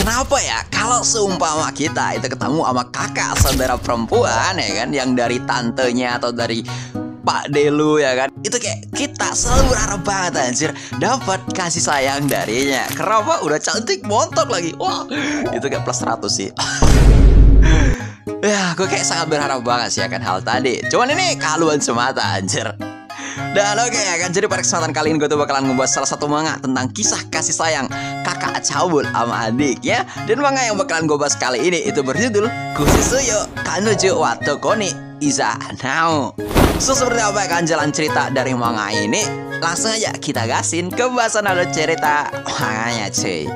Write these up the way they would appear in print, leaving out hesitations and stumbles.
kenapa ya kalau seumpama kita itu ketemu sama kakak saudara perempuan ya kan, yang dari tantenya atau dari Pak Delu ya kan, itu kayak kita selalu berharap banget anjir dapat kasih sayang darinya. Kenapa? Udah cantik, montok lagi. Wah, itu kayak plus 100 sih. Ya, gue kayak sangat berharap banget sih akan hal tadi. Cuman ini kehaluan semata anjir. Dan oke ya kan, jadi pada kesempatan kali ini gue tuh bakalan ngebahas salah satu manga tentang kisah kasih sayang kakak cabul sama adiknya. Dan manga yang bakalan gue bahas kali ini itu berjudul Kusisuyo Kanuju wa Tokoni Iza Nao. So, seperti apa kan jalan cerita dari manga ini? Langsung aja kita gasin ke bahasan alur cerita manganya cuy.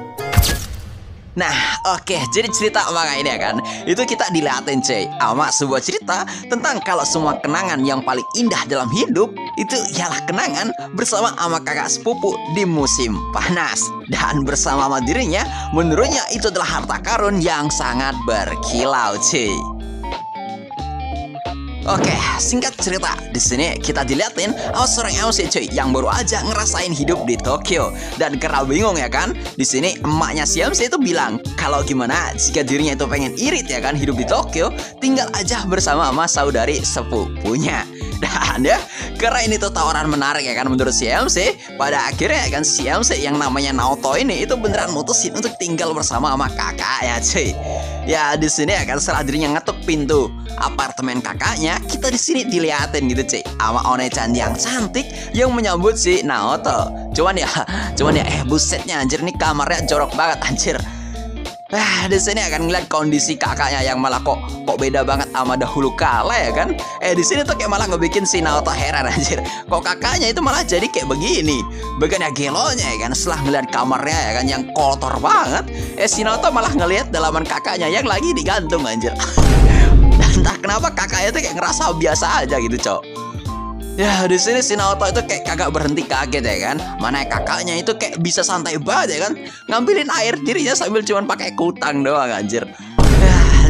Nah, oke, jadi cerita manga ini ya kan, itu kita dilihatin cuy sama sebuah cerita tentang kalau semua kenangan yang paling indah dalam hidup itu ialah kenangan bersama sama kakak sepupu di musim panas. Dan bersama sama dirinya, menurutnya itu adalah harta karun yang sangat berkilau cuy. Oke, singkat cerita, di sini kita diliatin sama seorang MC cuy yang baru aja ngerasain hidup di Tokyo. Dan karena bingung ya kan, di sini emaknya si MC itu bilang kalau gimana jika dirinya itu pengen irit ya kan hidup di Tokyo, tinggal aja bersama sama saudari sepupunya. Dan ya, karena ini tuh tawaran menarik ya kan menurut si MC, pada akhirnya ya kan si MC yang namanya Naoto ini itu beneran mutusin untuk tinggal bersama sama kakaknya cuy. Ya di sini ya kan setelah dirinya ngetuk pintu apartemen kakaknya, kita di sini diliatin gitu cuy sama One-chan yang cantik yang menyambut si Naoto. Cuman ya busetnya anjir, nih kamarnya jorok banget anjir. Di sini akan ngeliat kondisi kakaknya yang malah kok beda banget sama dahulu kala ya kan. Di sini tuh kayak malah ngebikin si Naoto heran anjir. Kok kakaknya itu malah jadi kayak begini. Bagiannya gelonya ya kan, setelah ngeliat kamarnya ya kan yang kotor banget, si Naoto malah ngeliat dalaman kakaknya yang lagi digantung anjir. Dan entah kenapa kakaknya tuh kayak ngerasa biasa aja gitu cok. Ya di sini si Naoto itu kayak kagak berhenti kaget ya kan. Mana kakaknya itu kayak bisa santai banget ya kan, ngambilin air dirinya sambil cuman pakai kutang doang anjir.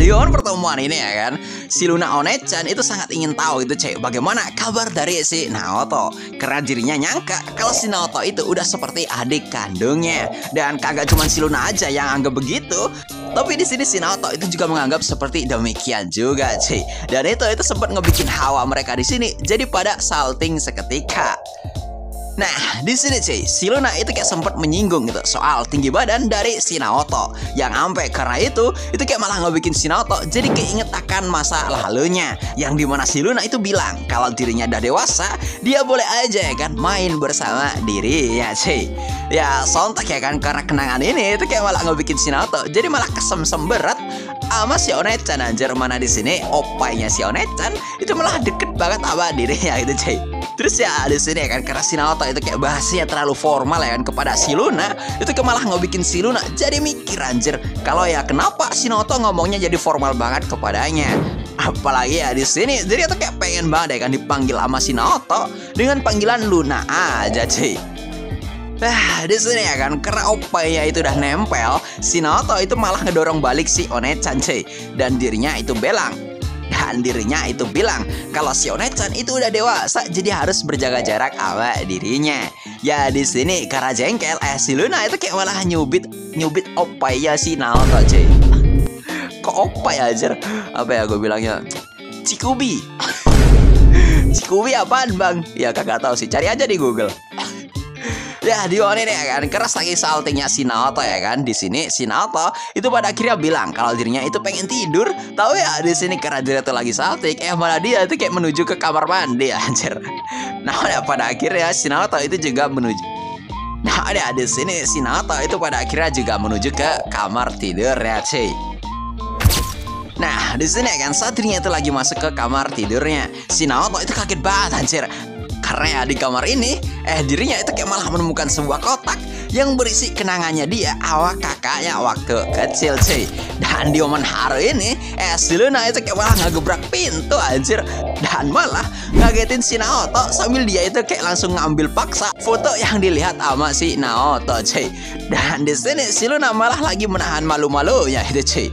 Di momen pertemuan ini ya kan, si Luna One-chan itu sangat ingin tahu gitu cek bagaimana kabar dari si Naoto. Karena dirinya nyangka kalau si Naoto itu udah seperti adik kandungnya. Dan kagak cuma si Luna aja yang anggap begitu, tapi di sini si Naoto itu juga menganggap seperti demikian juga cuy. Dan itu sempat ngebikin hawa mereka di sini jadi pada salting seketika. Nah, di sini cuy, si Luna itu kayak sempat menyinggung gitu soal tinggi badan dari si Naoto. Yang sampai karena itu kayak malah ngebikin si Naoto jadi keinget akan masa lalunya. Yang dimana si Luna itu bilang kalau dirinya udah dewasa, dia boleh aja ya kan main bersama dirinya cuy. Ya sontak ya kan, karena kenangan ini itu kayak malah ngebikin si Naoto jadi malah kesem-sem berat sama si One-chan anjir. Mana di sini opainya si One-chan itu malah deket banget sama dirinya gitu cuy. Terus ya di sini ya kan, karena si Naoto itu kayak bahasanya terlalu formal ya kan kepada si Luna, itu kayak malah ngebikin si Luna jadi mikir anjir, kalau ya kenapa si Naoto ngomongnya jadi formal banget kepadanya. Apalagi ya di sini jadi itu kayak pengen banget ya kan dipanggil sama si Naoto dengan panggilan Luna aja cuy. Di sini ya kan, karena opanya itu udah nempel, si Naoto itu malah ngedorong balik si One-chan cuy. Dan dirinya itu bilang kalau si One-chan itu udah dewasa, jadi harus berjaga jarak sama dirinya. Ya di sini karena jengkel, si Luna itu kayak malah nyubit opaya si Naoto cuy. Kok opai aja? Apa ya gue bilangnya? Cikubi. Cikubi apaan bang? Ya kagak tahu sih, cari aja di Google. Ya di ini ya kan, karena saking saltingnya si Naoto ya kan, di sini si Naoto itu pada akhirnya bilang kalau dirinya itu pengen tidur. Tahu ya di sini karena dia tuh lagi salting, malah dia itu kayak menuju ke kamar mandi anjir. Nah ya, pada akhirnya si Naoto itu juga menuju. Nah ada di sini si Naoto itu pada akhirnya juga menuju ke kamar tidur ya cuy. Nah di sini ya kan, saat dirinya itu lagi masuk ke kamar tidurnya, si Naoto itu kaget banget anjir. Karena di kamar ini dirinya itu kayak malah menemukan sebuah kotak yang berisi kenangannya dia awal kakaknya waktu kecil cuy. Dan di momen hari ini si Luna itu kayak malah ngegebrak pintu anjir. Dan malah ngagetin si Naoto sambil dia itu kayak langsung ngambil paksa foto yang dilihat sama si Naoto cuy. Dan di sini si Luna malah lagi menahan malu-malunya itu cuy.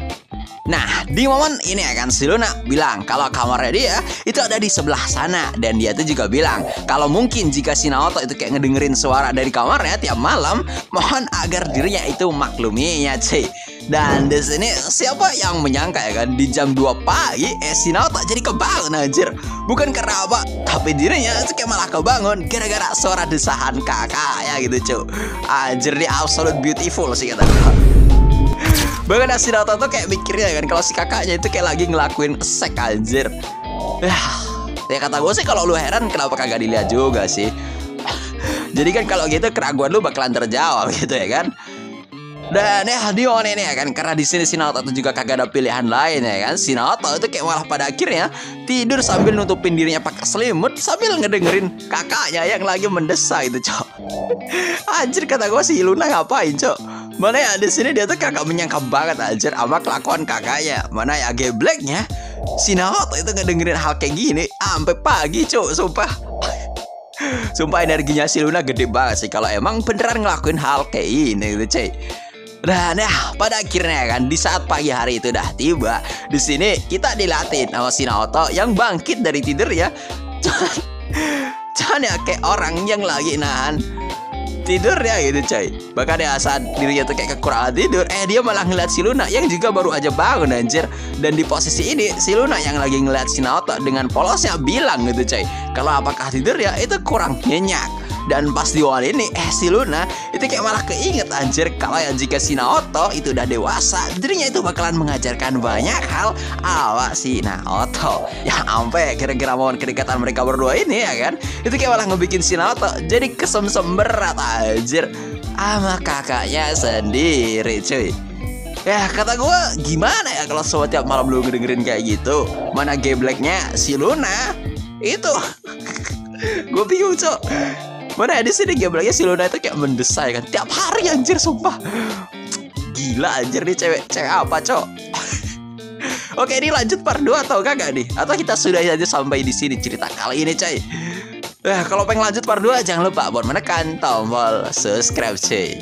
Nah di momen ini akan si Luna bilang kalau kamarnya dia itu ada di sebelah sana. Dan dia tuh juga bilang kalau mungkin jika si Naoto itu kayak ngedengerin suara dari kamarnya tiap malam, mohon agar dirinya itu makluminya cuy. Dan di sini siapa yang menyangka ya kan, di jam 2 pagi si Naoto jadi kebangun anjir. Bukan karena apa, tapi dirinya itu kayak malah kebangun gara-gara suara desahan kakaknya gitu cuy. Anjir, dia absolute beautiful sih kata gue. Bahkan si Naoto tuh kayak mikirnya kan kalau si kakaknya itu kayak lagi ngelakuin sek anjir. Ya kata gue sih, kalau lu heran kenapa kagak dilihat juga sih. Jadi kan kalau gitu keraguan lu bakalan terjawab gitu ya kan. Dan ya Dion ini ya kan, karena di sini si Naoto itu juga kagak ada pilihan lain ya kan. Si Naoto itu kayak malah pada akhirnya tidur sambil nutupin dirinya pakai selimut sambil ngedengerin kakaknya yang lagi mendesak itu cok. Anjir kata gue, si Luna ngapain cok? Mana ya di sini dia tuh kagak menyangka banget anjir sama kelakuan kakaknya. Mana ya gebleknya si Naoto itu ngedengerin hal kayak gini sampai pagi cok, sumpah. Sumpah energinya si Luna gede banget sih kalau emang beneran ngelakuin hal kayak ini gitu cuy. Dan ya pada akhirnya kan di saat pagi hari itu udah tiba, di sini kita dilatih sama si Naoto yang bangkit dari tidur ya. Jangan ya kayak orang yang lagi nahan tidur ya gitu coy. Bahkan ya saat dirinya tuh kayak kekurangan tidur, dia malah ngeliat si Luna yang juga baru aja bangun anjir. Dan di posisi ini si Luna yang lagi ngeliat si Naoto dengan polosnya bilang gitu coy, kalau apakah tidur ya itu kurang nyenyak. Dan pas di awal ini si Luna itu kayak malah keinget anjir kalau ya jika si Naoto itu udah dewasa, dirinya itu bakalan mengajarkan banyak hal awak si Naoto. Ya sampai kira-kira momen kedekatan mereka berdua ini ya kan, itu kayak malah ngebikin si Naoto jadi kesemsem berat anjir sama kakaknya sendiri cuy. Ya kata gue, gimana ya kalau sobat tiap malam lu ngedengerin kayak gitu. Mana gebleknya si Luna itu. Gue bingung cok. Mana di sini gebleknya si Luna itu kayak mendesai kan tiap hari anjir, sumpah. Gila anjir, nih cewek apa cok. Oke, ini lanjut part 2 atau kagak nih? Atau kita sudah aja sampai di sini cerita kali ini coy. Kalau pengen lanjut part 2 jangan lupa buat menekan tombol subscribe cuy.